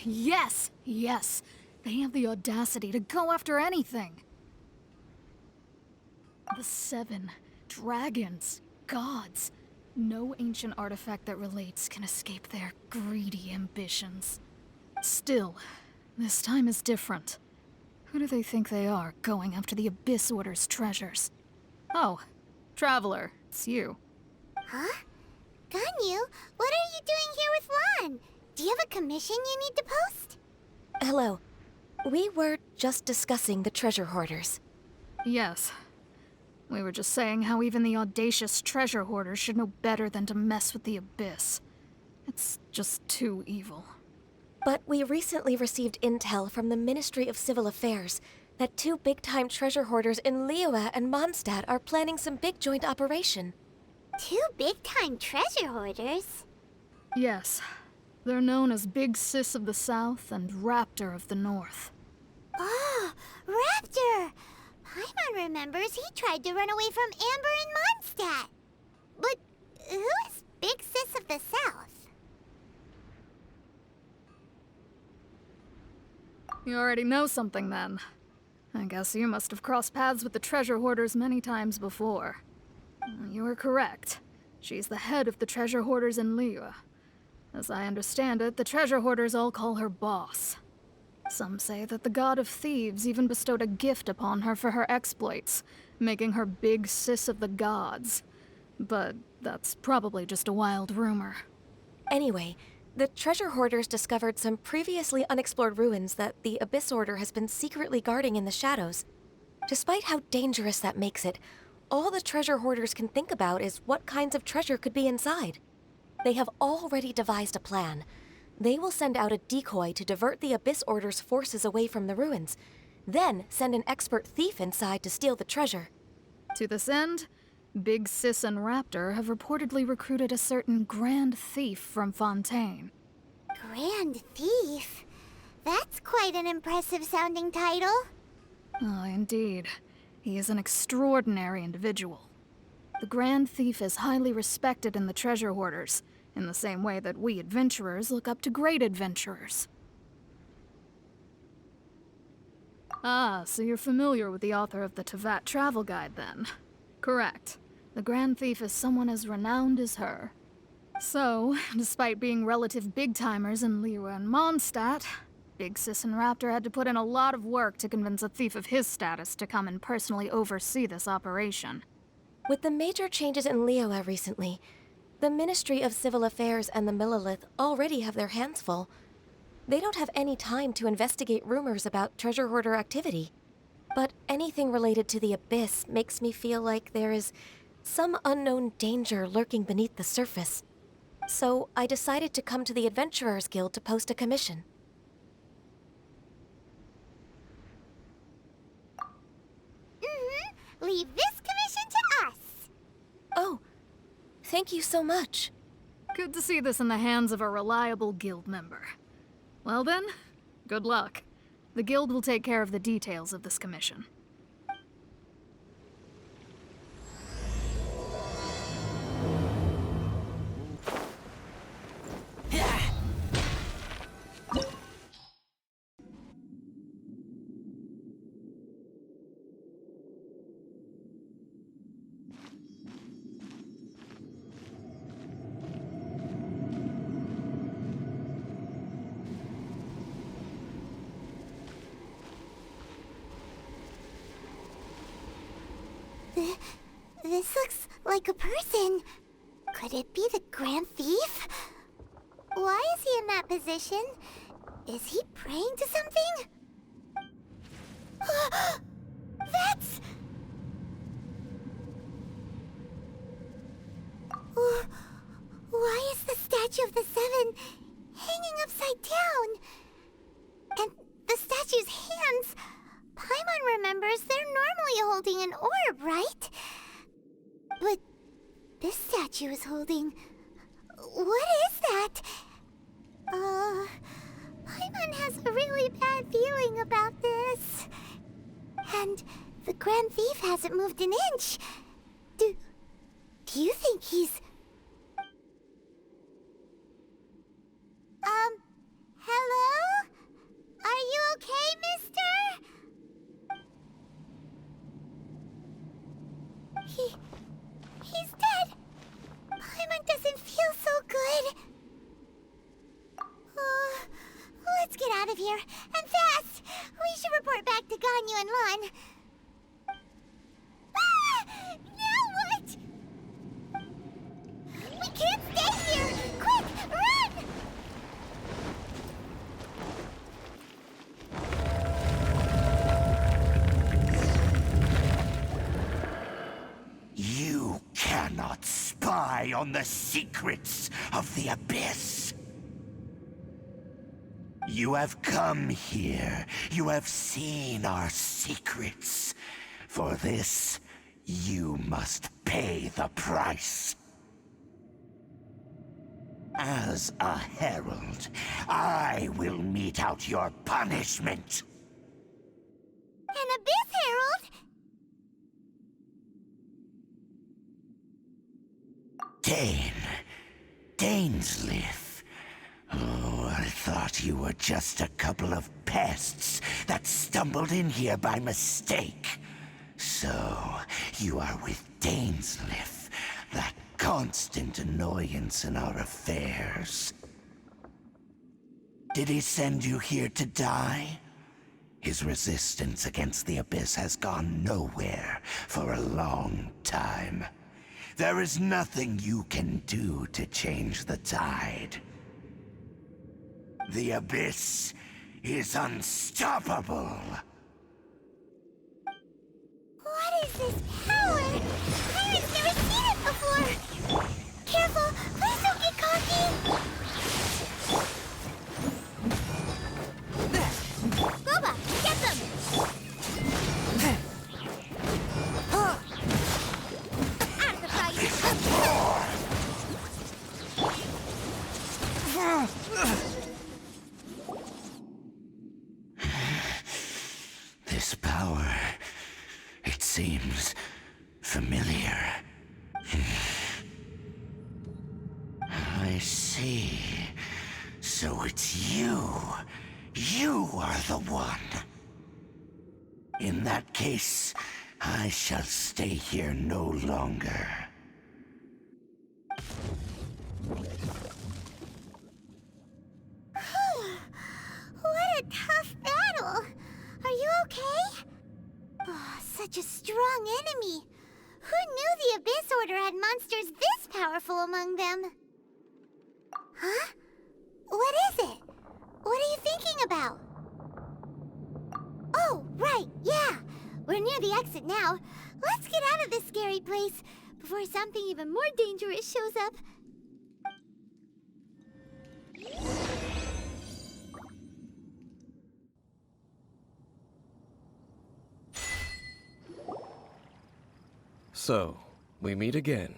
Yes! Yes! They have the audacity to go after anything! The 7 dragons, gods. No ancient artifact that relates can escape their greedy ambitions. Still, this time is different. Who do they think they are, going after the Abyss Order's treasures? Oh, Traveler, it's you. Huh? Ganyu, what are you doing here with Lan? Do you have a commission you need to post? Hello. We were just discussing the treasure hoarders. Yes. We were just saying how even the audacious treasure hoarders should know better than to mess with the Abyss. It's just too evil. But we recently received intel from the Ministry of Civil Affairs that 2 big-time treasure hoarders in Liyue and Mondstadt are planning some big joint operation. 2 big-time treasure hoarders? Yes. They're known as Big Sis of the South and Raptor of the North. Oh, Raptor! Paimon remembers he tried to run away from Amber in Mondstadt. But who is Big Sis of the South? You already know something then. I guess you must have crossed paths with the treasure hoarders many times before. You were correct. She's the head of the treasure hoarders in Liyue. As I understand it, the treasure hoarders all call her boss. Some say that the god of thieves even bestowed a gift upon her for her exploits, making her Big Sis of the gods. But that's probably just a wild rumor. Anyway, the treasure hoarders discovered some previously unexplored ruins that the Abyss Order has been secretly guarding in the shadows. Despite how dangerous that makes it, all the treasure hoarders can think about is what kinds of treasure could be inside. They have already devised a plan. They will send out a decoy to divert the Abyss Order's forces away from the ruins, then send an expert thief inside to steal the treasure. To this end, Big Sis and Raptor have reportedly recruited a certain Grand Thief from Fontaine. Grand Thief? That's quite an impressive-sounding title. Oh, indeed. He is an extraordinary individual. The Grand Thief is highly respected in the treasure hoarders, in the same way that we adventurers look up to great adventurers. Ah, so you're familiar with the author of the Tevat Travel Guide, then? Correct. The Grand Thief is someone as renowned as her. So, despite being relative big-timers in Liyue and Mondstadt, Big Sis and Raptor had to put in a lot of work to convince a thief of his status to come and personally oversee this operation. With the major changes in Liyue recently, the Ministry of Civil Affairs and the Millelith already have their hands full. They don't have any time to investigate rumors about treasure hoarder activity. But anything related to the Abyss makes me feel like there is some unknown danger lurking beneath the surface. So I decided to come to the Adventurers Guild to post a commission. Leave this commission to us. Oh, thank you so much. Good to see this in the hands of a reliable guild member. Well then, good luck. The guild will take care of the details of this commission. This looks like a person. Could it be the Grand Thief? Why is he in that position? Is he praying to something? That's... Why is the statue of the Seven hanging upside down? And the statue's hands... Paimon remembers they're normally holding an orb, right? But this statue is holding... What is that? Paimon has a really bad feeling about this. And the Grand Thief hasn't moved an inch. Do you think he's... Hello? He's dead. Paimon doesn't feel so good. Let's get out of here, and fast! We should report back to Ganyu and Lan. Ah! Now what? We can't stay here! Quick, run! You cannot spy on the secrets of the Abyss. You have come here. You have seen our secrets. For this, you must pay the price. As a herald, I will mete out your punishment. An Abyss Herald? Dainsleif. Oh, I thought you were just a couple of pests that stumbled in here by mistake. So, you are with Dainsleif, that constant annoyance in our affairs. Did he send you here to die? His resistance against the Abyss has gone nowhere for a long time. There is nothing you can do to change the tide. The Abyss is unstoppable. What is this power? Pirates never seen it before. Careful, please don't get cocky. Boba, get them! Out of the fight! This power, it seems familiar. I see. So it's you. You are the one. In that case, I shall stay here no longer. What a tough battle! Are you okay? Oh, such a strong enemy. Who knew the Abyss Order had monsters this powerful among them? Huh? What is it? What are you thinking about? Oh, right, yeah. We're near the exit now. Let's get out of this scary place before something even more dangerous shows up. So, we meet again.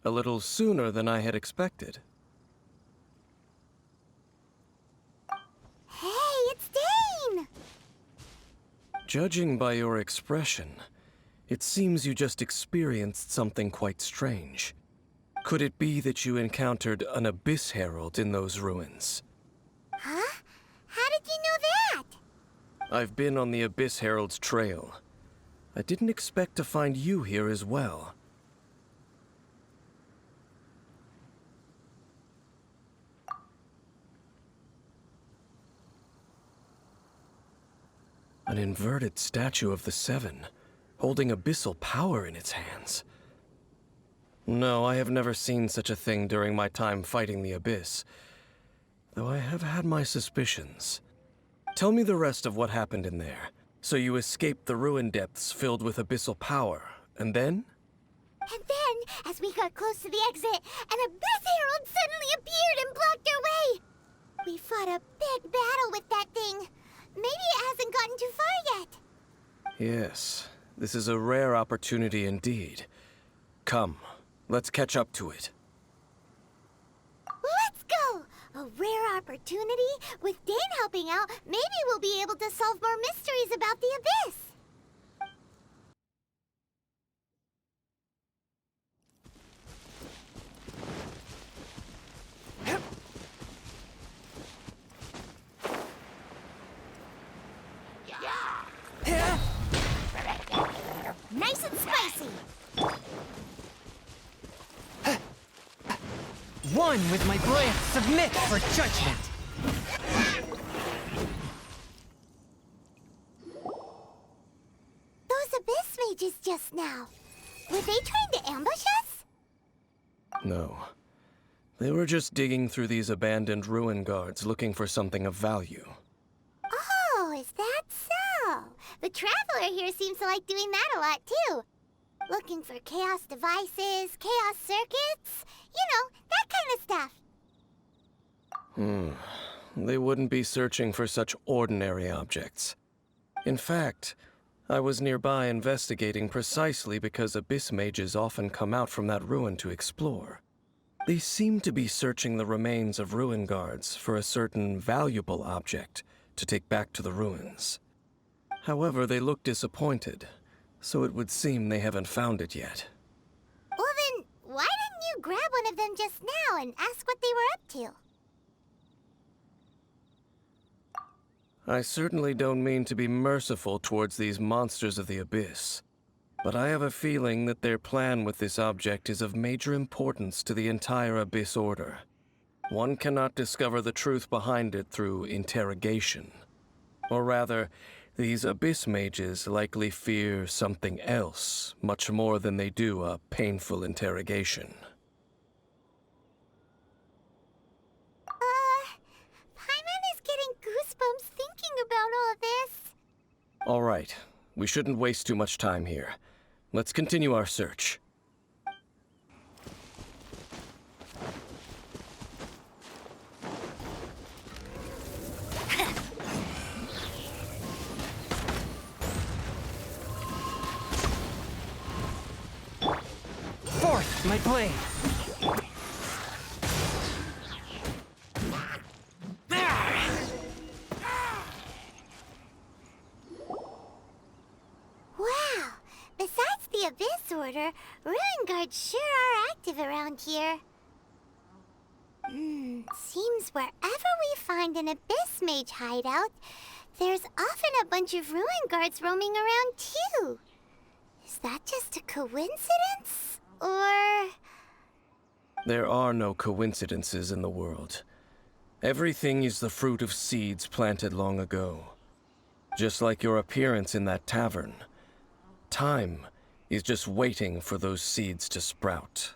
A little sooner than I had expected. Hey, it's Dane! Judging by your expression, it seems you just experienced something quite strange. Could it be that you encountered an Abyss Herald in those ruins? Huh? How did you know that? I've been on the Abyss Herald's trail. I didn't expect to find you here as well. An inverted statue of the Seven, holding abyssal power in its hands. No, I have never seen such a thing during my time fighting the Abyss, though I have had my suspicions. Tell me the rest of what happened in there. So you escaped the ruin depths filled with abyssal power, and then? And then, as we got close to the exit, an Abyss Herald suddenly appeared and blocked our way! We fought a big battle with that thing. Maybe it hasn't gotten too far yet. Yes, this is a rare opportunity indeed. Come, let's catch up to it. Let's go! A rare opportunity? With Dane helping out, maybe we'll be able to solve more mysteries about the Abyss. Nice and spicy! One with my blade, submit for judgment. Those abyss mages just now. Were they trying to ambush us? No. They were just digging through these abandoned ruin guards looking for something of value. Oh, is that so? The Traveler here seems to like doing that a lot, too. Looking for chaos devices, chaos circuits, you know, that kind of stuff. They wouldn't be searching for such ordinary objects. In fact, I was nearby investigating precisely because abyss mages often come out from that ruin to explore. They seem to be searching the remains of ruin guards for a certain valuable object to take back to the ruins. However, they look disappointed, so it would seem they haven't found it yet. Well then, why didn't you grab one of them just now and ask what they were up to? I certainly don't mean to be merciful towards these monsters of the abyss, but I have a feeling that their plan with this object is of major importance to the entire Abyss Order. One cannot discover the truth behind it through interrogation. Or rather, these abyss mages likely fear something else, much more than they do a painful interrogation. Paimon is getting goosebumps thinking about all this. All right, we shouldn't waste too much time here. Let's continue our search. Forth, my blade. Wow, besides the Abyss Order, Ruin Guards sure are active around here. Seems wherever we find an Abyss Mage hideout, there's often a bunch of Ruin Guards roaming around too. Is that just a coincidence? Or... There are no coincidences in the world. Everything is the fruit of seeds planted long ago. Just like your appearance in that tavern. Time is just waiting for those seeds to sprout.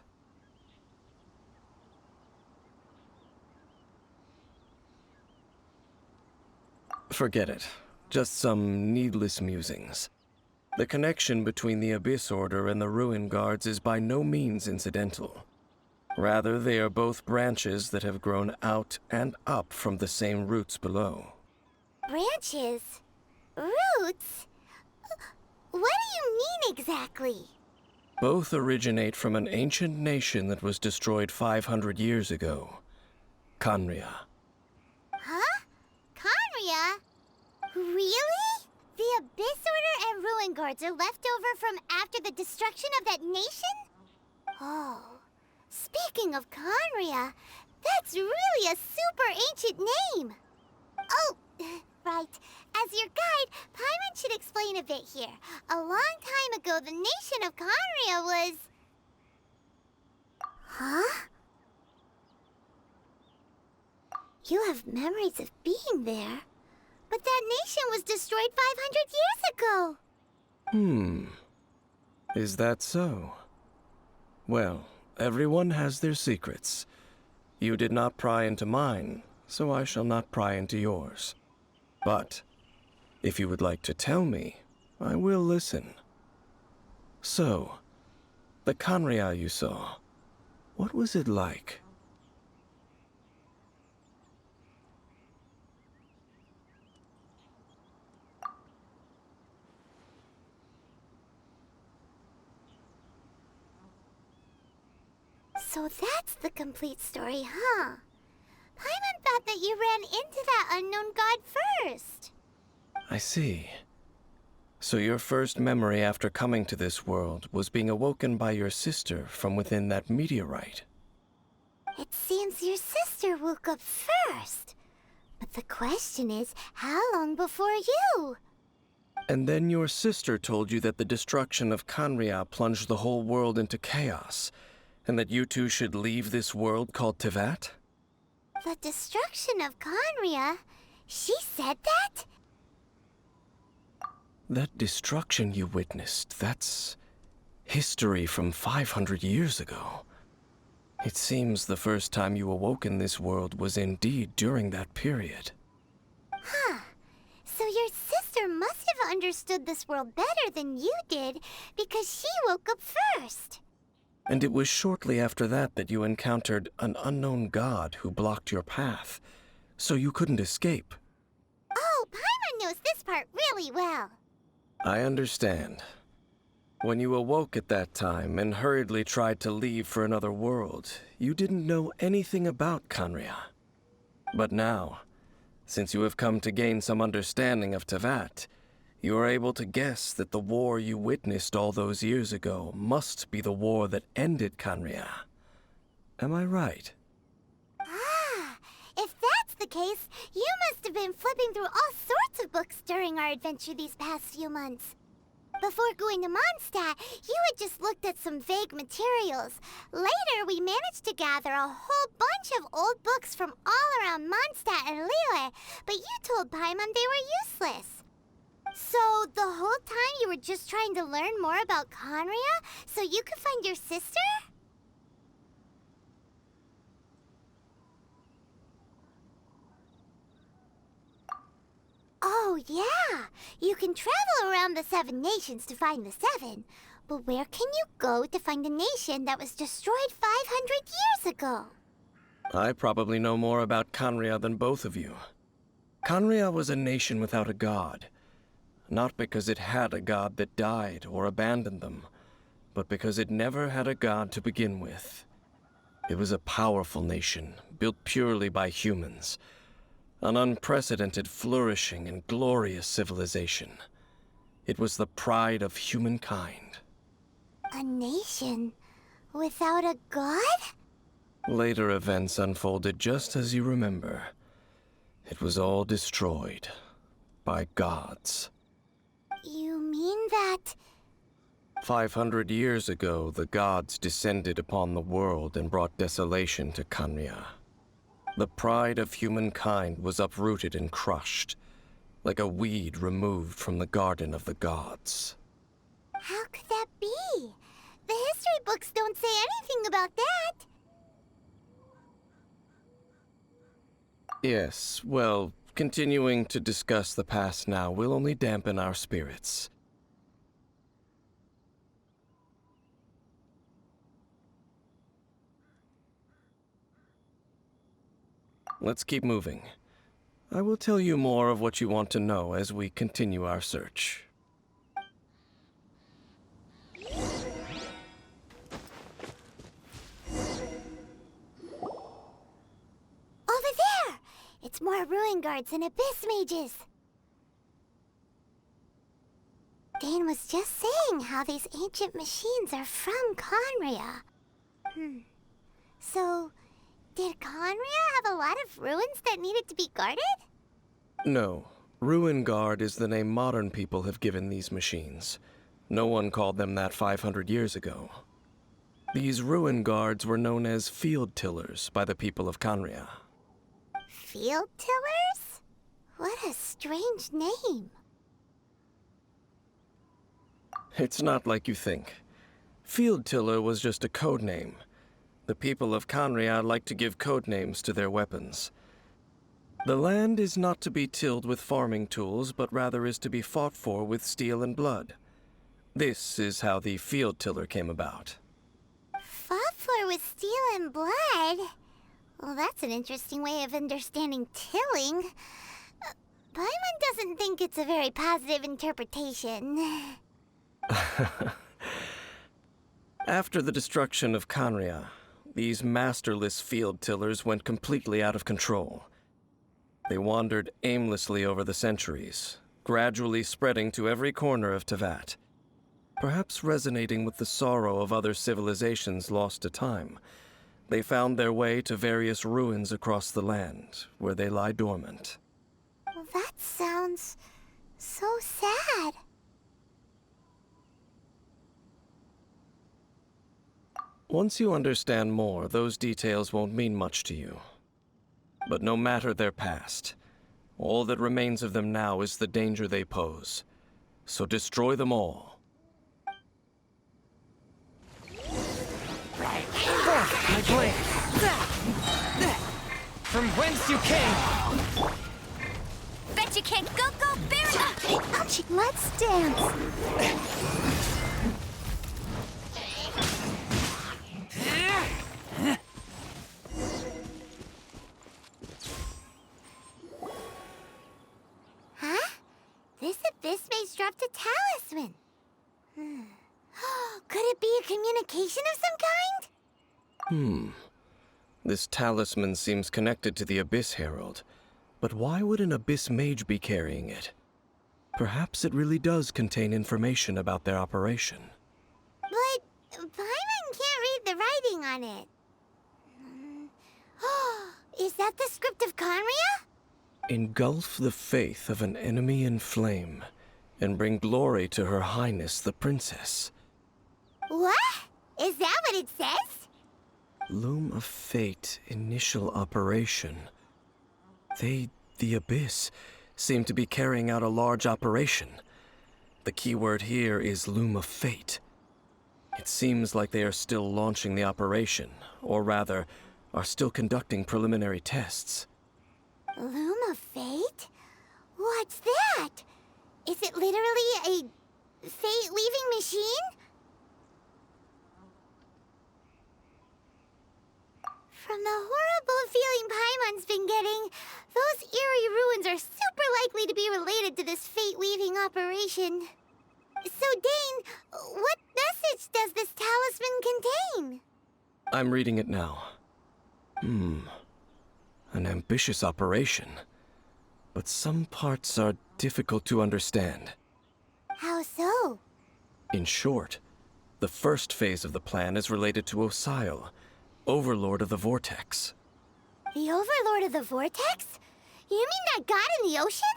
Forget it. Just some needless musings. The connection between the Abyss Order and the Ruin Guards is by no means incidental. Rather, they are both branches that have grown out and up from the same roots below. branches? Roots? What do you mean exactly? Both originate from an ancient nation that was destroyed 500 years ago. Khaenri'ah. Huh? Khaenri'ah? Really? The Abyss Order and Ruin Guards are left over from after the destruction of that nation? Oh, speaking of Khaenri'ah, that's really a super ancient name. Oh, right. As your guide, Paimon should explain a bit here. A long time ago, the nation of Khaenri'ah was... Huh? You have memories of being there. But that nation was destroyed 500 years ago. Is that so? Well, everyone has their secrets. You did not pry into mine, so I shall not pry into yours. But, if you would like to tell me, I will listen. So, the Khaenri'ah you saw, what was it like? So that's the complete story, huh? Paimon thought that you ran into that unknown god first. I see. So your first memory after coming to this world was being awoken by your sister from within that meteorite. It seems your sister woke up first. But the question is, how long before you? And then your sister told you that the destruction of Khaenri'ah plunged the whole world into chaos, And that you two should leave this world called Tevat? The destruction of Conria? She said that? That destruction you witnessed, that's history from 500 years ago. It seems the first time you awoke in this world was indeed during that period. Huh. So your sister must have understood this world better than you did, because she woke up first. And it was shortly after that that you encountered an unknown god who blocked your path, so you couldn't escape. Oh, Paimon knows this part really well. I understand. When you awoke at that time and hurriedly tried to leave for another world, you didn't know anything about Conria. But now, since you have come to gain some understanding of Tevat, you are able to guess that the war you witnessed all those years ago must be the war that ended Conria. Am I right? Ah, if that's the case, you must have been flipping through all sorts of books during our adventure these past few months. Before going to Mondstadt, you had just looked at some vague materials. Later, we managed to gather a whole bunch of old books from all around Mondstadt and Liyue, but you told Paimon they were useless. So, the whole time you were just trying to learn more about Conria so you could find your sister? Oh, yeah. You can travel around the 7 nations to find the 7. But where can you go to find a nation that was destroyed 500 years ago? I probably know more about Conria than both of you. Conria was a nation without a god. Not because it had a god that died or abandoned them, but because it never had a god to begin with. It was a powerful nation, built purely by humans. An unprecedented, flourishing, and glorious civilization. It was the pride of humankind. A nation without a god? Later events unfolded just as you remember. It was all destroyed by gods. You mean that... 500 years ago, the gods descended upon the world and brought desolation to Conria. The pride of humankind was uprooted and crushed, like a weed removed from the garden of the gods. How could that be? The history books don't say anything about that. Yes, well, continuing to discuss the past now will only dampen our spirits. Let's keep moving. I will tell you more of what you want to know as we continue our search. Over there! It's more ruin guards and abyss mages. Dane was just saying how these ancient machines are from Conria. So, did Conria have a lot of ruins that needed to be guarded? No. Ruin Guard is the name modern people have given these machines. No one called them that 500 years ago. These Ruin Guards were known as Field Tillers by the people of Conria. Field tillers? What a strange name. It's not like you think. Field Tiller was just a code name. The people of Conria like to give code names to their weapons. The land is not to be tilled with farming tools, but rather is to be fought for with steel and blood. This is how the Field Tiller came about. Fought for with steel and blood? Well, that's an interesting way of understanding tilling. Paimon doesn't think it's a very positive interpretation. After the destruction of Conria, these masterless field tillers went completely out of control. They wandered aimlessly over the centuries, gradually spreading to every corner of Tevat. Perhaps resonating with the sorrow of other civilizations lost to time, they found their way to various ruins across the land, where they lie dormant. Well, that sounds so sad. Once you understand more, those details won't mean much to you. But no matter their past, all that remains of them now is the danger they pose. So destroy them all. My blade! From whence you came! Bet you can't go very much. Let's dance. Huh? This abyss maze dropped a talisman. Could it be a communication of some kind? This talisman seems connected to the Abyss Herald. But why would an Abyss mage be carrying it? Perhaps it really does contain information about their operation. But Paimon can't read the writing on it. Is that the script of Conria? Engulf the faith of an enemy in flame, and bring glory to Her Highness the Princess. What? Is that what it says? Loom of Fate, initial operation. They, the Abyss, seem to be carrying out a large operation. The keyword here is Loom of Fate. It seems like they are still launching the operation, or rather, are still conducting preliminary tests. Loom of Fate? What's that? Is it literally a fate-weaving machine? From the horrible feeling Paimon's been getting, those eerie ruins are super likely to be related to this fate-weaving operation. So, Dane, what message does this talisman contain? I'm reading it now. An ambitious operation. But some parts are difficult to understand. How so? In short, the first phase of the plan is related to Osile, Overlord of the Vortex. The Overlord of the Vortex? You mean that god in the ocean?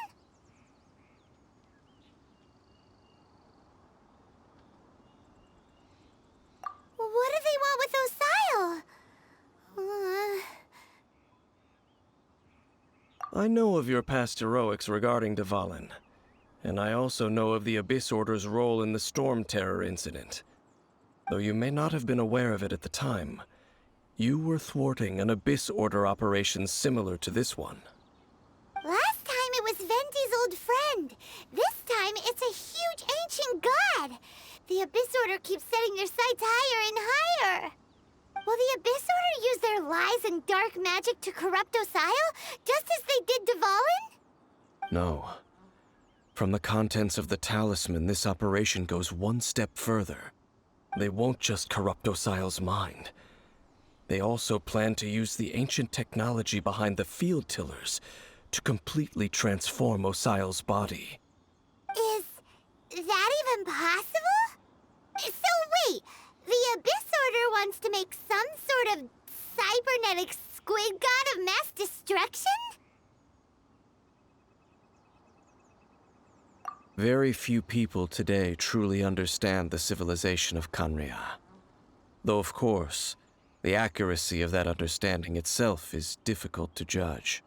What do they want with Osile? I know of your past heroics regarding Dvalin, and I also know of the Abyss Order's role in the Storm Terror incident. Though you may not have been aware of it at the time, you were thwarting an Abyss Order operation similar to this one. Last time it was Venti's old friend. This time it's a huge ancient god. The Abyss Order keeps setting their sights higher and higher. Will the Abyss Order use their lies and dark magic to corrupt Osile, just as they did Dvalin? No. From the contents of the talisman, this operation goes one step further. They won't just corrupt Osile's mind. They also plan to use the ancient technology behind the field tillers to completely transform Osile's body. Is that even possible? So wait, the Abyss Order wants to make some sort of cybernetic squid god of mass destruction? Very few people today truly understand the civilization of Conria. Though, of course, the accuracy of that understanding itself is difficult to judge.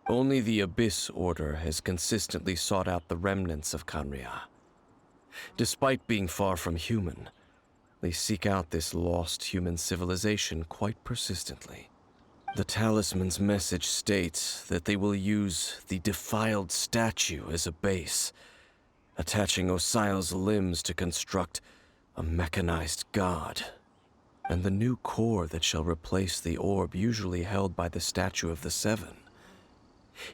Only the Abyss Order has consistently sought out the remnants of Conria. Despite being far from human, they seek out this lost human civilization quite persistently. The talisman's message states that they will use the defiled statue as a base, attaching Osile's limbs to construct a mechanized god. And the new core that shall replace the orb usually held by the Statue of the Seven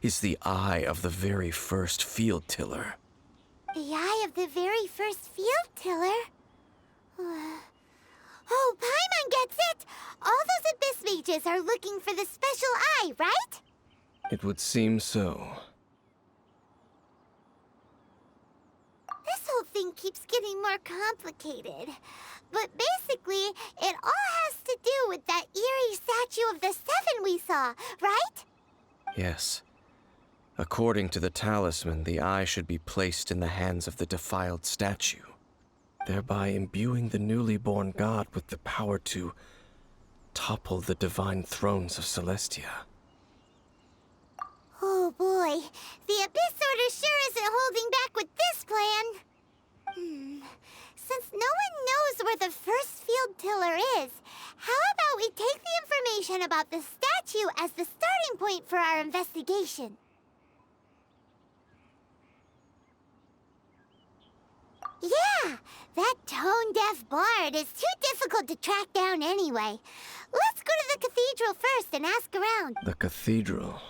is the eye of the very first field tiller. The eye of the very first field tiller? Oh, Paimon gets it! All those Abyss mages are looking for the special eye, right? It would seem so. This whole thing keeps getting more complicated. But basically, it all has to do with that eerie statue of the Seven we saw, right? Yes. According to the talisman, the eye should be placed in the hands of the defiled statue, thereby imbuing the newly born god with the power to topple the divine thrones of Celestia. Oh boy, the Abyss Order sure isn't holding back with this plan. Since no one knows where the first field tiller is, how about we take the information about the statue as the starting point for our investigation? Yeah, that tone-deaf bard is too difficult to track down anyway. Let's go to the cathedral first and ask around. The cathedral.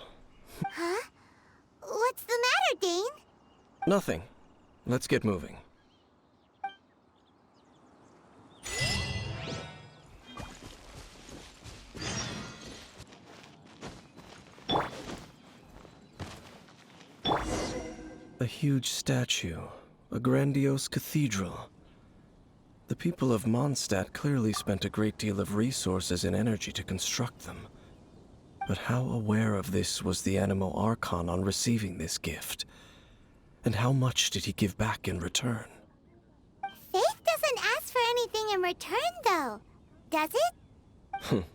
Huh? What's the matter, Dane? Nothing. Let's get moving. A huge statue, a grandiose cathedral. The people of Mondstadt clearly spent a great deal of resources and energy to construct them. But how aware of this was the Animo Archon on receiving this gift? And how much did he give back in return? Faith doesn't ask for anything in return, though, does it?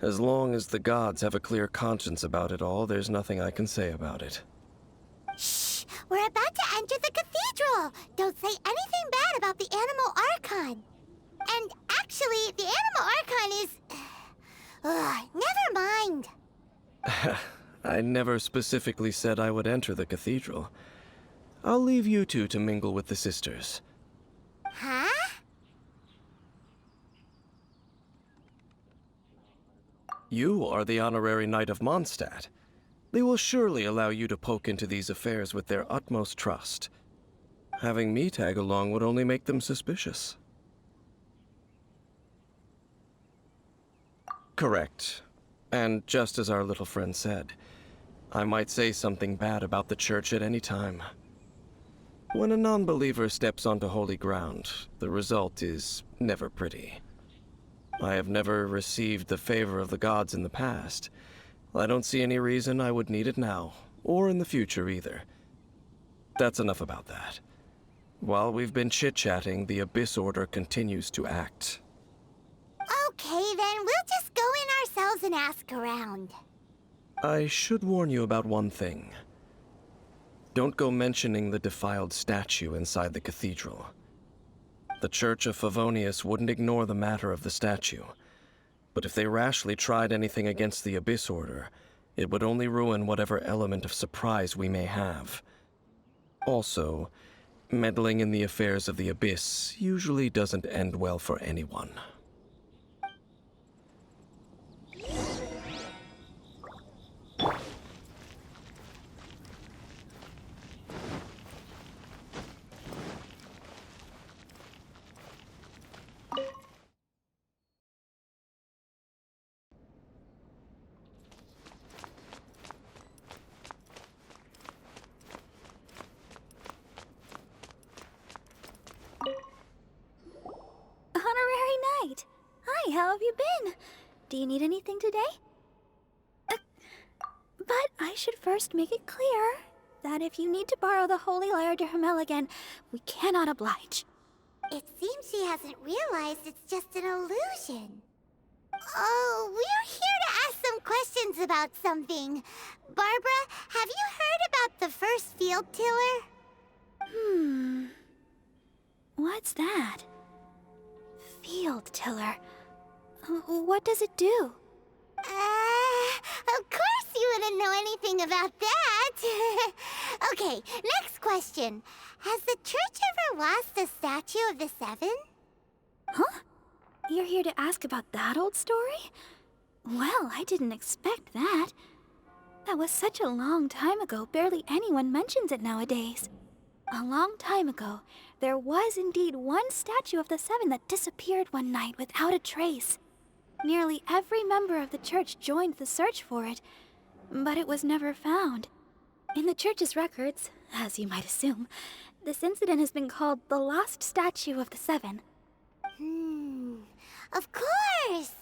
As long as the gods have a clear conscience about it all, there's nothing I can say about it. Shh! We're about to enter the cathedral! Don't say anything bad about the Animo Archon! And actually, the Animo Archon is... never mind! I never specifically said I would enter the cathedral. I'll leave you two to mingle with the sisters. Huh? You are the honorary knight of Mondstadt. They will surely allow you to poke into these affairs with their utmost trust. Having me tag along would only make them suspicious. Correct. And just as our little friend said, I might say something bad about the church at any time. When a non-believer steps onto holy ground, the result is never pretty. I have never received the favor of the gods in the past. I don't see any reason I would need it now, or in the future either. That's enough about that. While we've been chit-chatting, the Abyss Order continues to act. Okay, then we'll just go in ourselves and ask around. I should warn you about one thing. Don't go mentioning the defiled statue inside the cathedral. The Church of Favonius wouldn't ignore the matter of the statue. But if they rashly tried anything against the Abyss Order, it would only ruin whatever element of surprise we may have. Also, meddling in the affairs of the Abyss usually doesn't end well for anyone. Honorary Knight! Hi, how have you been? Do you need anything today? But I should first make it clear that if you need to borrow the Holy Lyre to Hermel again, we cannot oblige. It seems she hasn't realized it's just an illusion. Oh, we're here to ask some questions about something. Barbara, have you heard about the first field tiller? What's that? Field tiller. What does it do? Of course you wouldn't know anything about that. Okay, next question. Has the church ever lost a statue of the Seven? Huh? You're here to ask about that old story? Well, I didn't expect that. That was such a long time ago, barely anyone mentions it nowadays. A long time ago, there was indeed one statue of the Seven that disappeared one night without a trace. Nearly every member of the church joined the search for it, but it was never found. In the church's records, as you might assume, this incident has been called the Lost Statue of the Seven. Of course.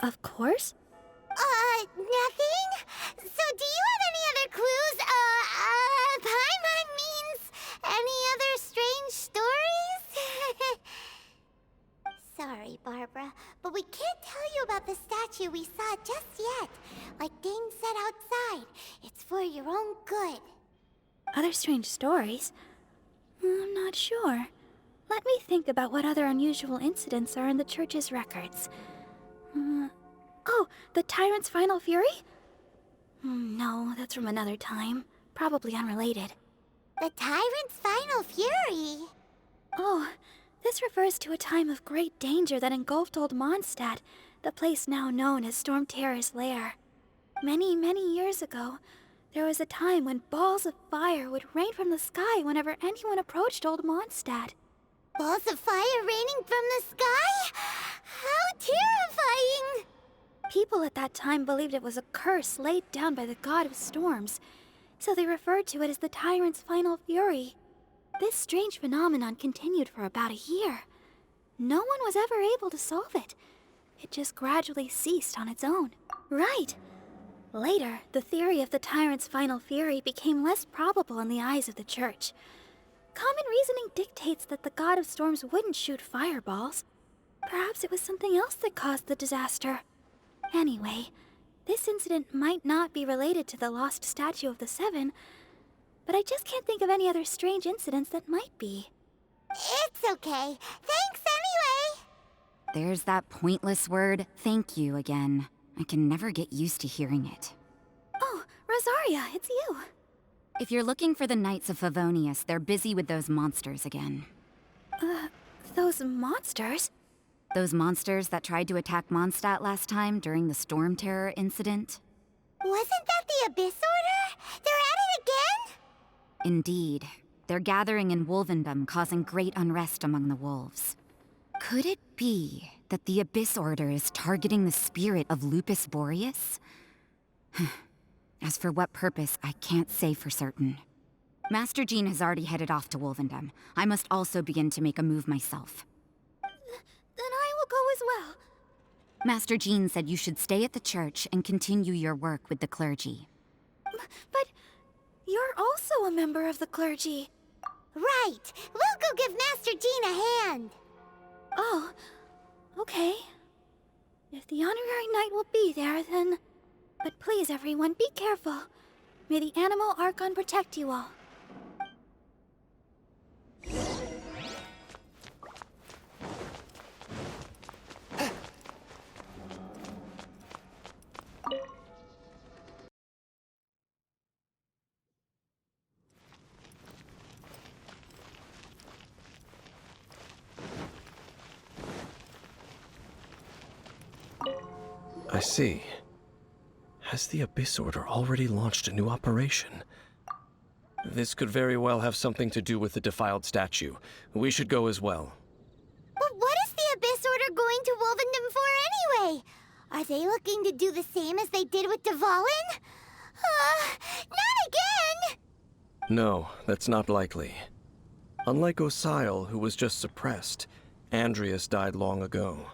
Of course? Nothing? So do you have any other clues? Paimon means any other strange stories? Sorry, Barbara. Barbara, but we can't tell you about the statue we saw just yet. Like Dane said outside, it's for your own good. Other strange stories? I'm not sure. Let me think about what other unusual incidents are in the church's records. Oh, the Tyrant's Final Fury? No, that's from another time. Probably unrelated. The Tyrant's Final Fury? Oh, this refers to a time of great danger that engulfed old Mondstadt, the place now known as Storm Terror's lair. Many, many years ago, there was a time when balls of fire would rain from the sky whenever anyone approached old Mondstadt. Balls of fire raining from the sky? How terrifying! People at that time believed it was a curse laid down by the god of storms, so they referred to it as the Tyrant's Final Fury. This strange phenomenon continued for about a year. No one was ever able to solve it. It just gradually ceased on its own. Right. Later, the theory of the Tyrant's Final Fury became less probable in the eyes of the church. Common reasoning dictates that the god of storms wouldn't shoot fireballs. Perhaps it was something else that caused the disaster. Anyway, this incident might not be related to the lost statue of the Seven, but I just can't think of any other strange incidents that might be. It's okay. Thanks anyway! There's that pointless word, thank you, again. I can never get used to hearing it. Oh, Rosaria, it's you. If you're looking for the Knights of Favonius, they're busy with those monsters again. Those monsters? Those monsters that tried to attack Mondstadt last time during the Storm Terror incident? Wasn't that the Abyss Order? They're at it again? Indeed. They're gathering in Wolvendom, causing great unrest among the wolves. Could it be that the Abyss Order is targeting the spirit of Lupus Boreas? As for what purpose, I can't say for certain. Master Jean has already headed off to Wolvendom. I must also begin to make a move myself. Then I will go as well. Master Jean said you should stay at the church and continue your work with the clergy. But you're also a member of the clergy. Right. We'll go give Master Jean a hand. Oh, okay. If the honorary knight will be there, then... But please, everyone, be careful. May the animal Akan protect you all. I see. Has the Abyss Order already launched a new operation? This could very well have something to do with the defiled statue. We should go as well. But what is the Abyss Order going to Wolvendom for anyway? Are they looking to do the same as they did with Dvalin? Not again! No, that's not likely. Unlike Osile, who was just suppressed, Andreas died long ago.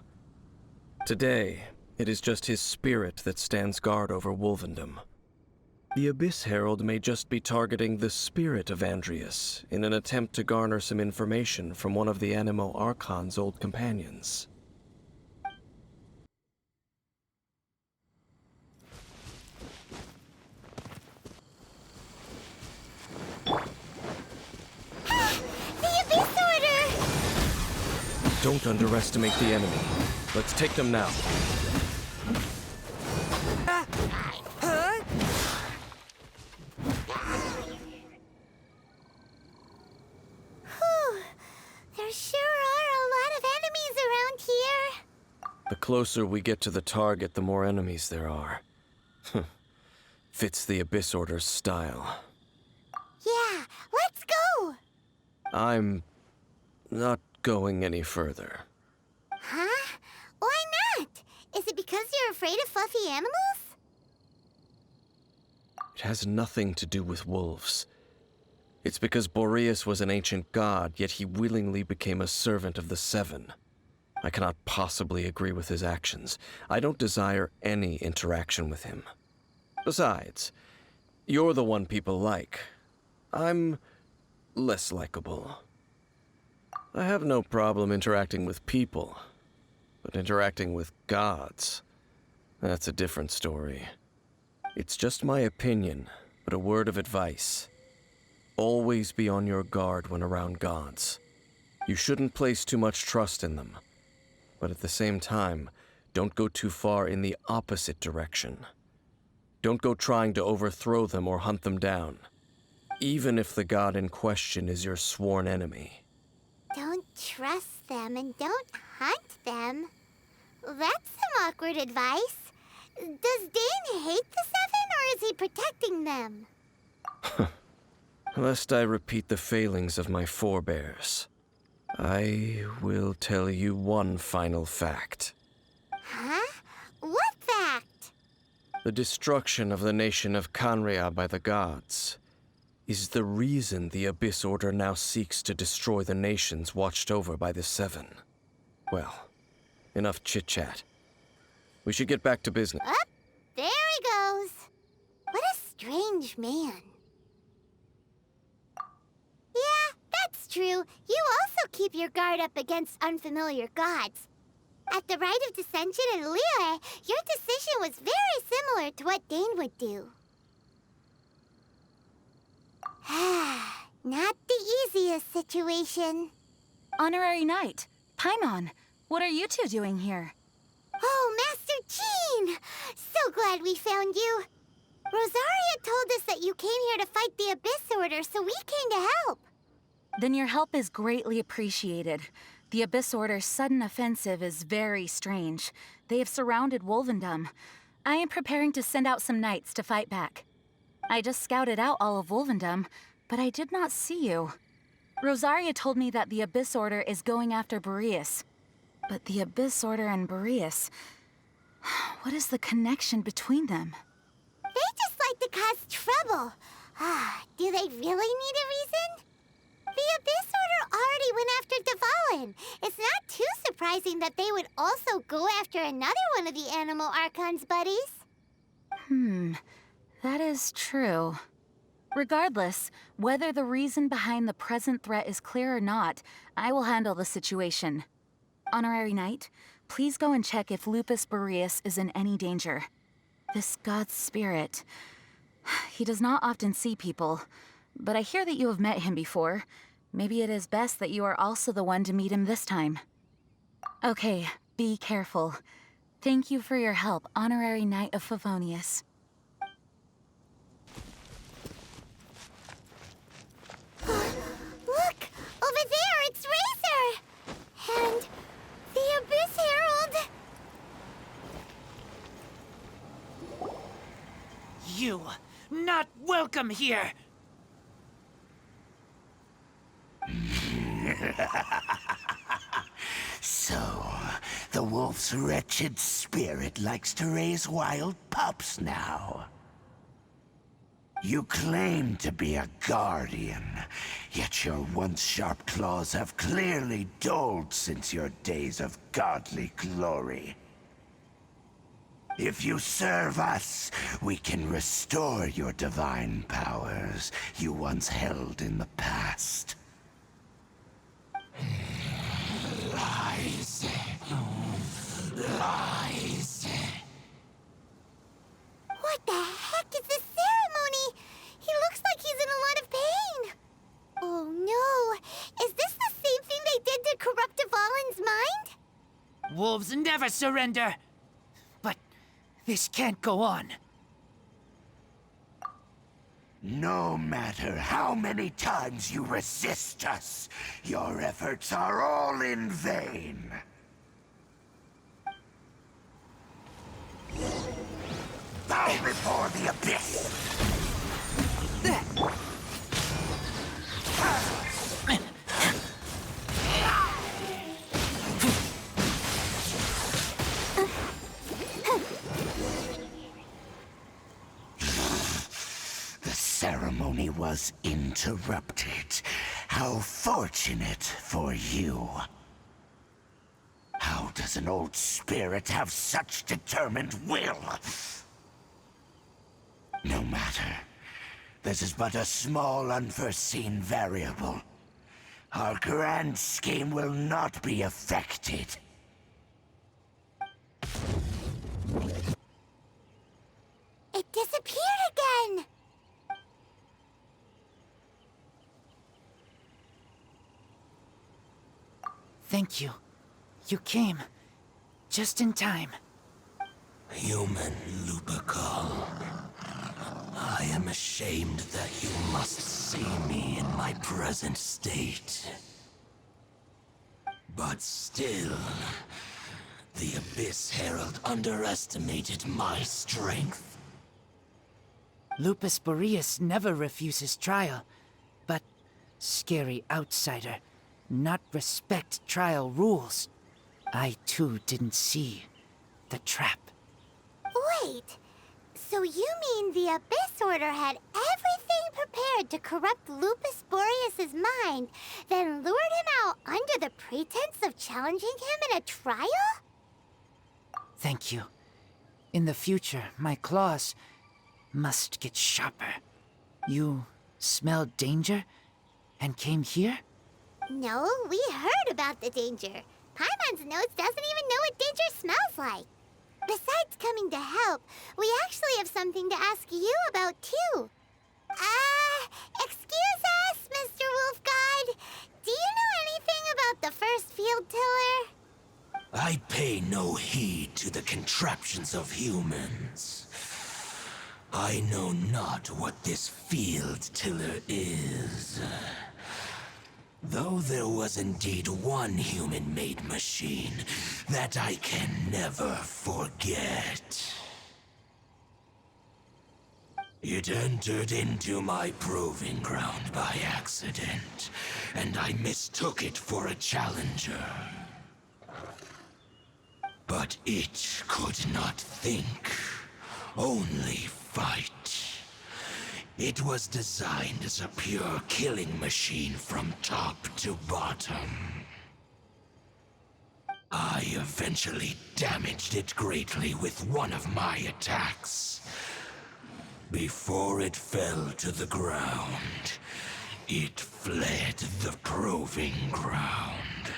Today, it is just his spirit that stands guard over Wolvendom. The Abyss Herald may just be targeting the spirit of Andreas in an attempt to garner some information from one of the Animo Archon's old companions. The Abyss Order! Don't underestimate the enemy. Let's take them now. There sure are a lot of enemies around here. The closer we get to the target, the more enemies there are. Fits the Abyss Order's style. Yeah, let's go! I'm not going any further. Huh? Why not? Is it because you're afraid of fluffy animals? It has nothing to do with wolves. It's because Boreas was an ancient god, yet he willingly became a servant of the Seven. I cannot possibly agree with his actions. I don't desire any interaction with him. Besides, you're the one people like. I'm less likable. I have no problem interacting with people, But interacting with gods, that's a different story. It's just my opinion, but a word of advice. Always be on your guard when around gods. You shouldn't place too much trust in them. But at the same time, don't go too far in the opposite direction. Don't go trying to overthrow them or hunt them down, even if the god in question is your sworn enemy. Don't trust them and don't hunt them. That's some awkward advice. Does Dane hate the Seven, or is he protecting them? Lest I repeat the failings of my forebears, I will tell you one final fact. Huh? What fact? The destruction of the nation of Kanria by the gods is the reason the Abyss Order now seeks to destroy the nations watched over by the Seven. Well, enough chit-chat. We should get back to business. Up, there he goes. What a strange man. Yeah, that's true. You also keep your guard up against unfamiliar gods. At the Rite of Dissension in Liyue, your decision was very similar to what Dane would do. Not the easiest situation. Honorary Knight, Paimon, what are you two doing here? Oh, Master Jean! So glad we found you. Rosaria told us that you came here to fight the Abyss Order, so we came to help. Then your help is greatly appreciated. The Abyss Order's sudden offensive is very strange. They have surrounded Wolvendom. I am preparing to send out some knights to fight back. I just scouted out all of Wolvendom, but I did not see you. Rosaria told me that the Abyss Order is going after Boreas. But the Abyss Order and Boreas... what is the connection between them? They just like to cause trouble. Do they really need a reason? The Abyss Order already went after Dvalin. It's not too surprising that they would also go after another one of the Animal Archon's buddies. That is true. Regardless, whether the reason behind the present threat is clear or not, I will handle the situation. Honorary Knight, please go and check if Lupus Boreas is in any danger. This god's spirit... he does not often see people, but I hear that you have met him before. Maybe it is best that you are also the one to meet him this time. Okay, be careful. Thank you for your help, Honorary Knight of Favonius. Look! Over there, it's Razor! And the Abyss Herald! You, not welcome here! So, the wolf's wretched spirit likes to raise wild pups now. You claim to be a guardian, yet your once sharp claws have clearly dulled since your days of godly glory. If you serve us, we can restore your divine powers you once held in the past. Lies. Lies. What the heck is this ceremony? He looks like he's in a lot of pain. Oh no! Is this the same thing they did to corrupt Dvalin's mind? Wolves never surrender! But this can't go on. No matter how many times you resist us, your efforts are all in vain. Bow before the abyss! The ceremony was interrupted. How fortunate for you. How does an old spirit have such determined will? No matter. This is but a small, unforeseen variable. Our grand scheme will not be affected. Thank you. You came. Just in time. Human Lupercal, I am ashamed that you must see me in my present state. But still, the Abyss Herald underestimated my strength. Lupus Boreas never refuses trial, but scary outsider, not respect trial rules. I too didn't see the trap. Wait, so you mean the Abyss Order had everything prepared to corrupt Lupus Boreas' mind, then lured him out under the pretense of challenging him in a trial? Thank you. In the future, my claws must get sharper. You smelled danger and came here? No, we heard about the danger. Paimon's nose doesn't even know what danger smells like. Besides coming to help, we actually have something to ask you about, too. Excuse us, Mr. Wolf God. Do you know anything about the first field tiller? I pay no heed to the contraptions of humans. I know not what this field tiller is. Though there was indeed one human-made machine that I can never forget. It entered into my proving ground by accident, and I mistook it for a challenger. But it could not think, only fight. It was designed as a pure killing machine from top to bottom. I eventually damaged it greatly with one of my attacks. Before it fell to the ground, it fled the proving ground.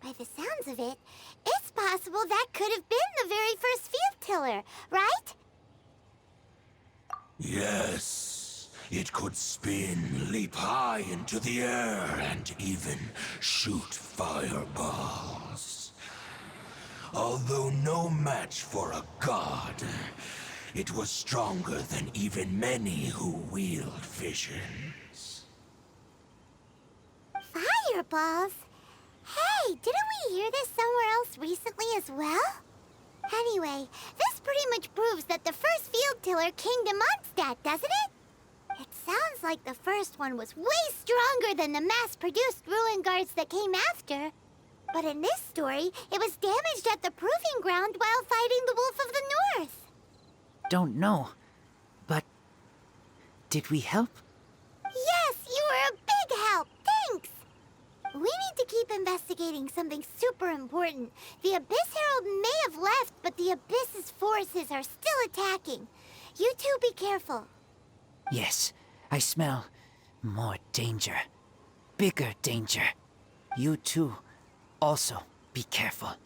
By the sounds of it, it's possible that could have been the very first field tiller, right? Yes, it could spin, leap high into the air, and even shoot fireballs. Although no match for a god, it was stronger than even many who wield visions. Fireballs? Hey, didn't we hear this somewhere else recently as well? Anyway, this pretty much proves that the first field tiller came to Mondstadt, doesn't it? It sounds like the first one was way stronger than the mass-produced ruin guards that came after. But in this story, it was damaged at the proving ground while fighting the Wolf of the North. Don't know, but did we help? Yes, you were a big help. Thanks. We need to keep investigating something super important. The Abyss Herald may have left, but the Abyss's forces are still attacking. You two be careful. Yes, I smell more danger. Bigger danger. You too, also be careful.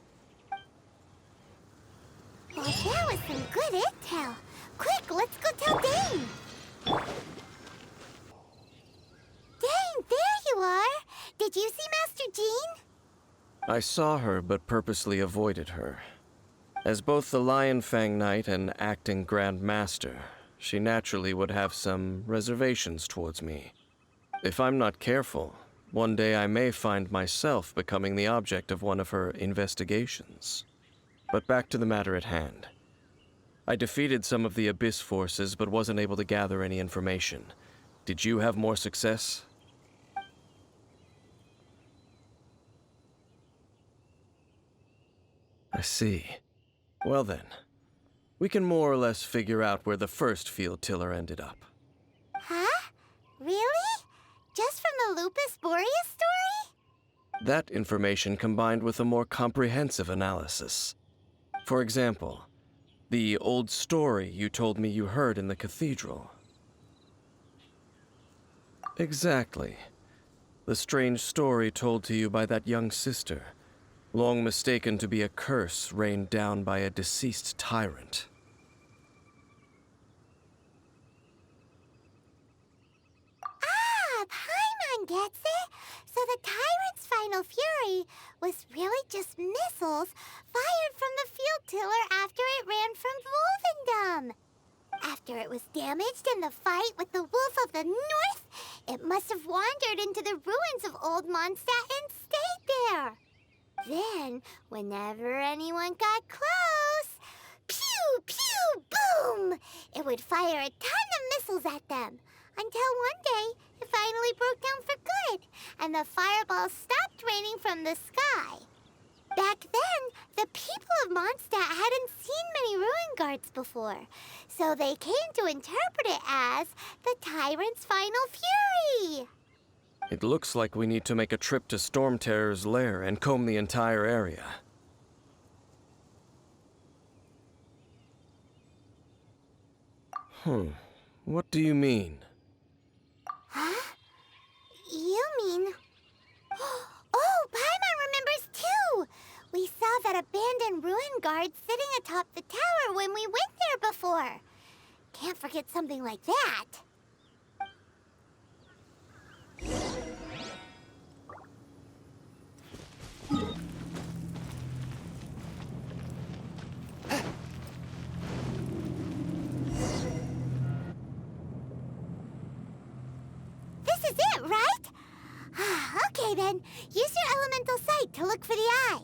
Well, that was some good intel. Quick, let's go tell Dane. Dane, there you are. Did you see Master Jean? I saw her, but purposely avoided her. As both the Lion Fang Knight and acting Grand Master, she naturally would have some reservations towards me. If I'm not careful, one day I may find myself becoming the object of one of her investigations. But back to the matter at hand. I defeated some of the Abyss forces, but wasn't able to gather any information. Did you have more success? I see. Well then, we can more or less figure out where the first field tiller ended up. Huh? Really? Just from the Lupus Boreas story? That information combined with a more comprehensive analysis. For example, the old story you told me you heard in the cathedral. Exactly. The strange story told to you by that young sister, long mistaken to be a curse rained down by a deceased tyrant. Ah, Paimon gets it. So the final fury was really just missiles fired from the field tiller after it ran from Wolvendom. After it was damaged in the fight with the Wolf of the North, it must have wandered into the ruins of Old Mondstadt and stayed there. Then, whenever anyone got close, pew, pew, boom! It would fire a ton of missiles at them, until one day it finally broke down for good, and the fireballs stopped raining from the sky. Back then, the people of Mondstadt hadn't seen many ruin guards before, so they came to interpret it as the Tyrant's final fury. It looks like we need to make a trip to Storm Terror's lair and comb the entire area. What do you mean? Huh? You mean... Oh, Paimon remembers too! We saw that abandoned ruin guard sitting atop the tower when we went there before. Can't forget something like that. This is it, right? Okay then, use your elemental sight to look for the eye.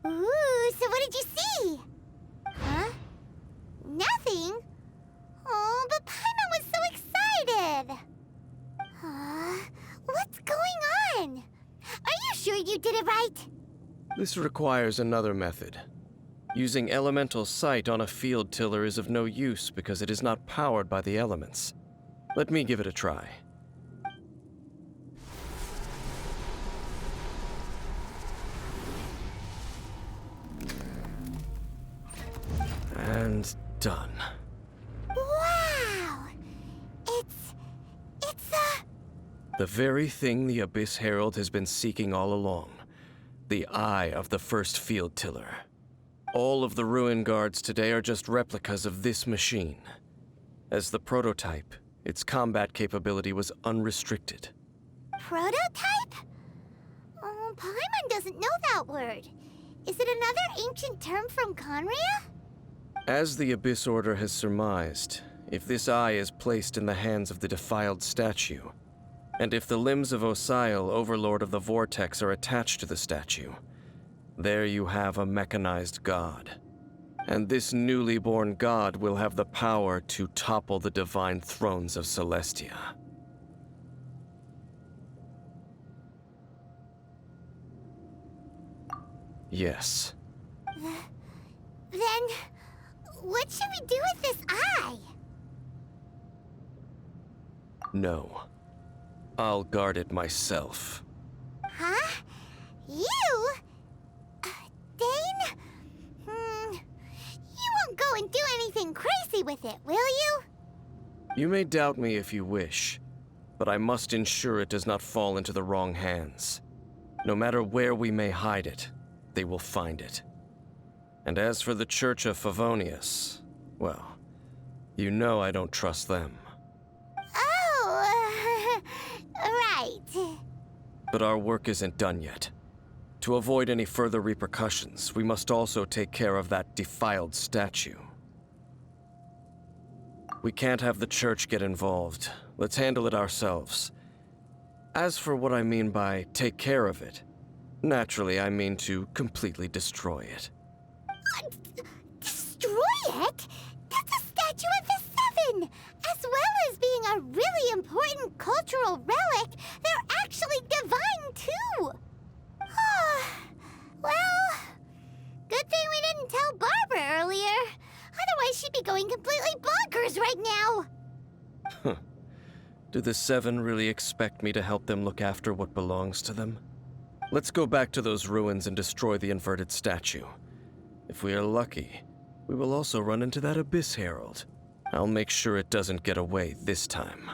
Ooh, so what did you see? Huh? Nothing? Oh, but Paimon was so excited! What's going on? Are you sure you did it right? This requires another method. Using elemental sight on a field tiller is of no use because it is not powered by the elements. Let me give it a try. And done. Wow! It's the very thing the Abyss Herald has been seeking all along. The eye of the first field tiller. All of the ruin guards today are just replicas of this machine. As the prototype, its combat capability was unrestricted. Prototype? Oh, Paimon doesn't know that word. Is it another ancient term from Conria? As the Abyss Order has surmised, if this eye is placed in the hands of the defiled statue, and if the limbs of Osial, Overlord of the Vortex, are attached to the statue, there you have a mechanized god. And this newly born god will have the power to topple the divine thrones of Celestia. Yes. Then, what should we do with this eye? No. I'll guard it myself. Huh? You? Dane? You won't go and do anything crazy with it, will you? You may doubt me if you wish, but I must ensure it does not fall into the wrong hands. No matter where we may hide it, they will find it. And as for the Church of Favonius, well, you know I don't trust them. Oh, right. But our work isn't done yet. To avoid any further repercussions, we must also take care of that defiled statue. We can't have the church get involved. Let's handle it ourselves. As for what I mean by take care of it, naturally I mean to completely destroy it. Destroy it? That's a statue of the Seven! As well as being a really important cultural relic, they're actually divine too! Well, good thing we didn't tell Barbara earlier. Otherwise she'd be going completely bonkers right now! Do the Seven really expect me to help them look after what belongs to them? Let's go back to those ruins and destroy the inverted statue. If we are lucky, we will also run into that Abyss Herald. I'll make sure it doesn't get away this time.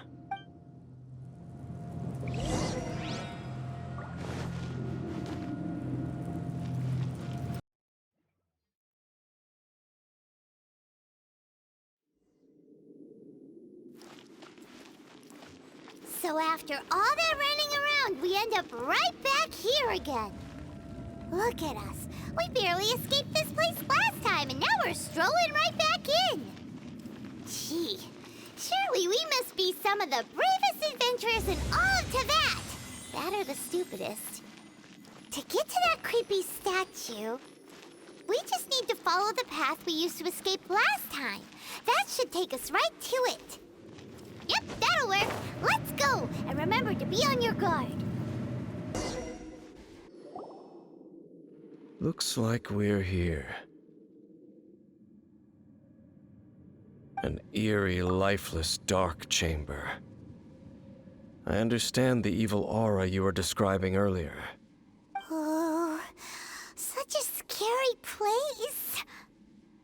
So after all that running around, we end up right back here again. Look at us. We barely escaped this place last time, and now we're strolling right back in. Gee, surely we must be some of the bravest adventurers in all of Tibet. That or the stupidest. To get to that creepy statue, we just need to follow the path we used to escape last time. That should take us right to it. Yep, that'll work. Let's go, and remember to be on your guard. Looks like we're here. An eerie, lifeless, dark chamber. I understand the evil aura you were describing earlier. Oh, such a scary place.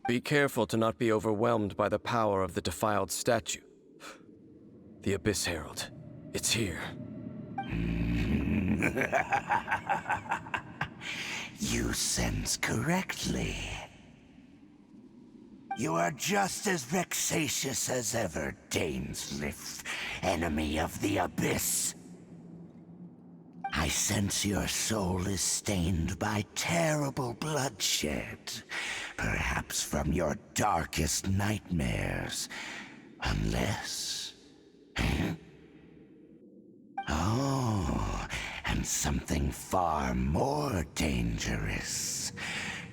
Be careful to not be overwhelmed by the power of the defiled statue. The Abyss Herald. It's here. You sense correctly. You are just as vexatious as ever, Dainsleif, enemy of the Abyss. I sense your soul is stained by terrible bloodshed, perhaps from your darkest nightmares, unless... Oh, and something far more dangerous.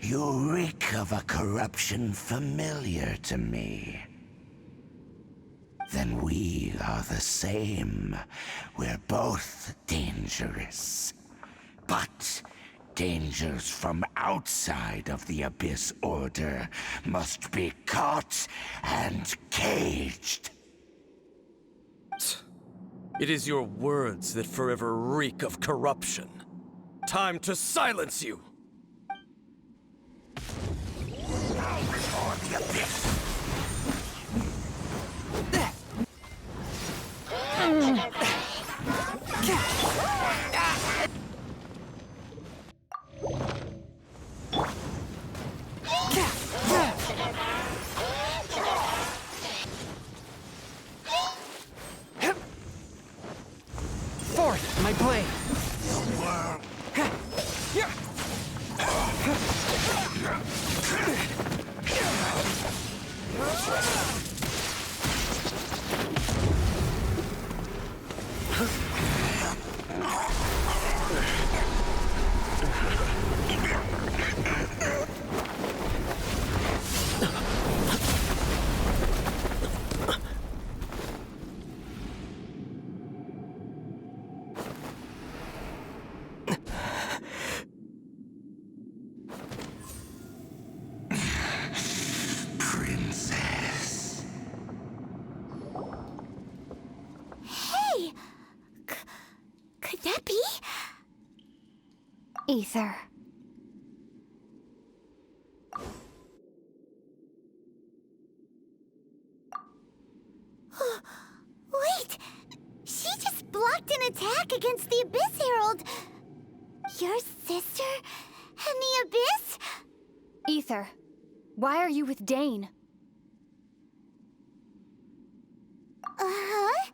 You reek of a corruption familiar to me. Then we are the same. We're both dangerous. But dangers from outside of the Abyss Order must be caught and caged. It is your words that forever reek of corruption. Time to silence you! Now before the Abyss. Forth, my blade. The world. Princess. Hey! Could that be? Ether. Wait! She just blocked an attack against the Abyss Herald! Your sister and the Abyss? Ether, why are you with Dane? Uh-huh.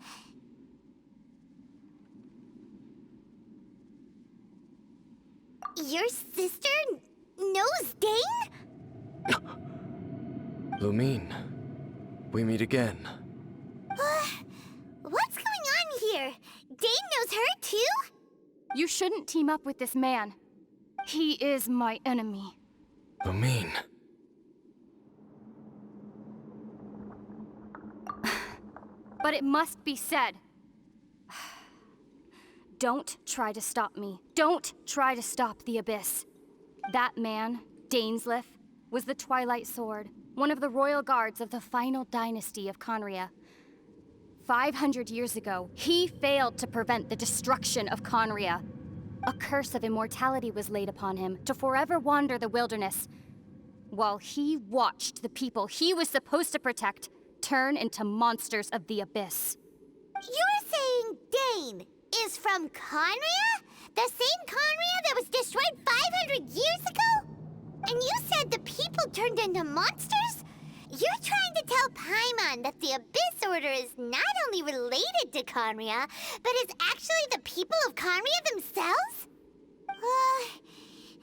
Your sister knows Dane? Lumine, we meet again. What's going on here? Dane knows her too? You shouldn't team up with this man. He is my enemy. Lumine. But it must be said. Don't try to stop me. Don't try to stop the Abyss. That man, Dainsleif, was the Twilight Sword, one of the royal guards of the final dynasty of Conria. 500 years ago, he failed to prevent the destruction of Conria. A curse of immortality was laid upon him to forever wander the wilderness, while he watched the people he was supposed to protect turn into monsters of the Abyss. You're saying Dane is from Conria? The same Conria that was destroyed 500 years ago? And you said the people turned into monsters? You're trying to tell Paimon that the Abyss Order is not only related to Khaenri'ah, but is actually the people of Khaenri'ah themselves?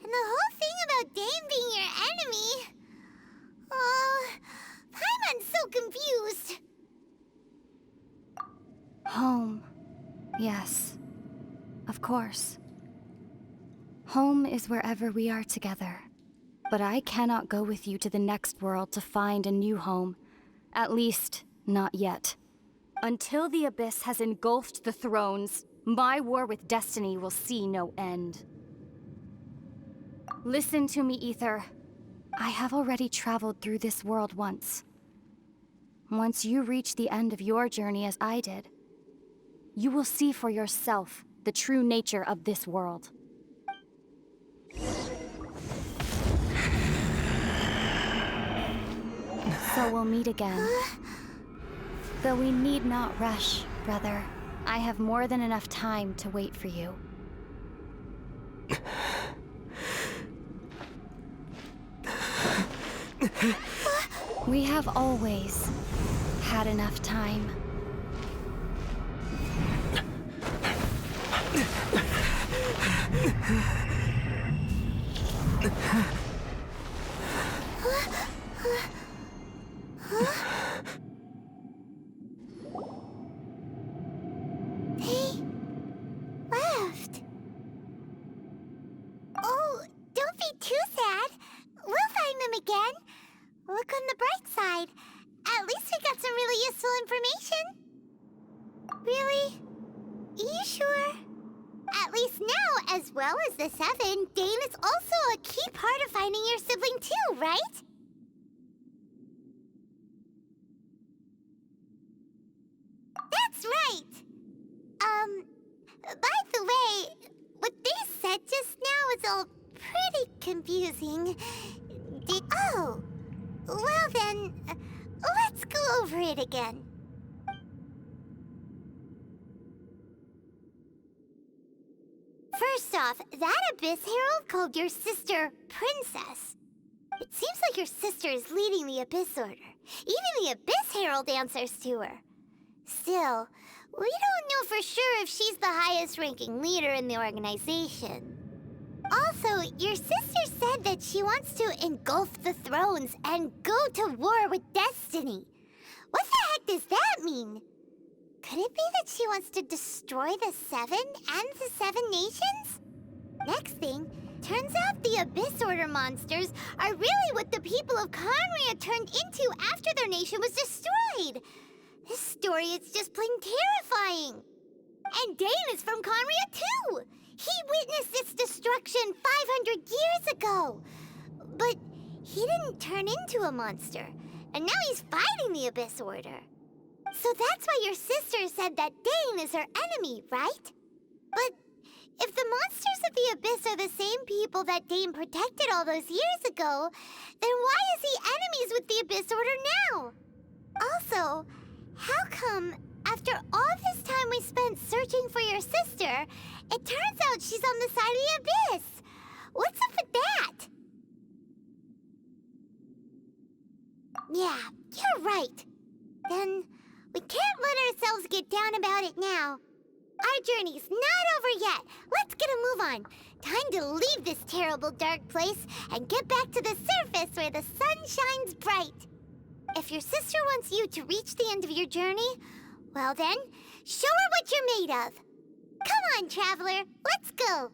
And the whole thing about Dane being your enemy... Paimon's so confused. Home. Yes. Of course. Home is wherever we are together. But I cannot go with you to the next world to find a new home. At least, not yet. Until the Abyss has engulfed the thrones, my war with destiny will see no end. Listen to me, Ether. I have already traveled through this world once. Once you reach the end of your journey as I did, you will see for yourself the true nature of this world. So we'll meet again. Though we need not rush, brother. I have more than enough time to wait for you. We have always had enough time. They left. Oh, don't be too sad. We'll find them again. Look on the bright side. At least we got some really useful information. Really? You sure? At least now, as well as the Seven, Dane is also a key part of finding your sibling too, right? That's right! By the way, what they said just now is all pretty confusing. Oh! Well then, let's go over it again. First off, that Abyss Herald called your sister Princess. It seems like your sister is leading the Abyss Order. Even the Abyss Herald answers to her. Still, we don't know for sure if she's the highest-ranking leader in the organization. Also, your sister said that she wants to engulf the thrones and go to war with destiny. What the heck does that mean? Could it be that she wants to destroy the Seven and the Seven Nations? Next thing, turns out the Abyss Order monsters are really what the people of Khaenri'ah turned into after their nation was destroyed. This story is just plain terrifying. And Dane is from Khaenri'ah too! He witnessed its destruction 500 years ago! But he didn't turn into a monster, and now he's fighting the Abyss Order. So that's why your sister said that Dane is her enemy, right? But if the monsters of the Abyss are the same people that Dane protected all those years ago, then why is he enemies with the Abyss Order now? Also, how come, after all this time we spent searching for your sister, it turns out she's on the side of the Abyss? What's up with that? Yeah, you're right. Then we can't let ourselves get down about it now. Our journey's not over yet. Let's get a move on. Time to leave this terrible dark place and get back to the surface where the sun shines bright. If your sister wants you to reach the end of your journey, well then, show her what you're made of. Come on, traveler, let's go.